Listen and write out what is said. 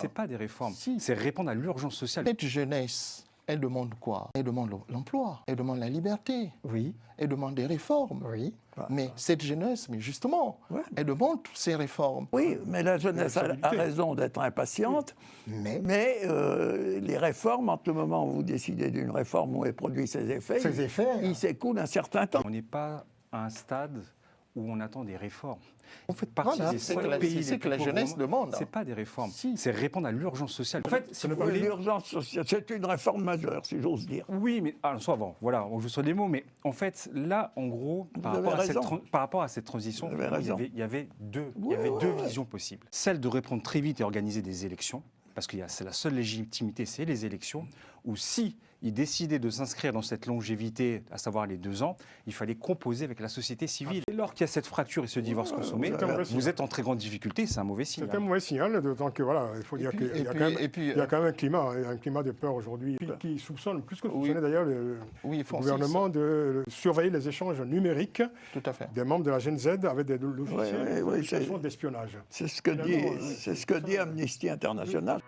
Ce n'est pas des réformes, Si. c'est répondre à l'urgence sociale. Cette jeunesse, elle demande quoi? Elle demande l'emploi, elle demande la liberté, Oui, elle demande des réformes. oui. Mais cette jeunesse, mais justement, Ouais. elle demande toutes ces réformes. Oui, mais la jeunesse a raison d'être impatiente, mais les réformes, entre le moment où vous décidez d'une réforme où elle produit ses effets, il s'écoule un certain temps. On n'est pas à un stade où on attend des réformes. On fait Voilà, partie des c'est 5 que la- pays c'est les ce que plus la pauvres au jeunesse monde. demande. C'est pas des réformes, Si. c'est répondre à l'urgence sociale. En fait, si vous voulez... L'urgence sociale, c'est une réforme majeure, si j'ose dire. Oui, mais soit avant, voilà, on joue sur des mots, mais en fait, là, en gros, par rapport à cette transition, Vous avez raison. il y avait deux Ouais. visions possibles. Celle de répondre très vite et organiser des élections, parce que c'est la seule légitimité, c'est les élections, ou si ils décidaient de s'inscrire dans cette longévité, à savoir les 2 ans, il fallait composer avec la société civile. Dès lors qu'il y a cette fracture et ce divorce consommé, vous êtes en très grande difficulté, c'est un mauvais signal. C'est un mauvais signal, d'autant que voilà, il faut dire qu'il y a quand même un climat de peur aujourd'hui qui soupçonne, plus que soupçonner d'ailleurs le gouvernement de surveiller les échanges numériques Tout à fait. des membres de la Gen Z avec des logiciels d'espionnage. C'est ce que dit Amnesty International.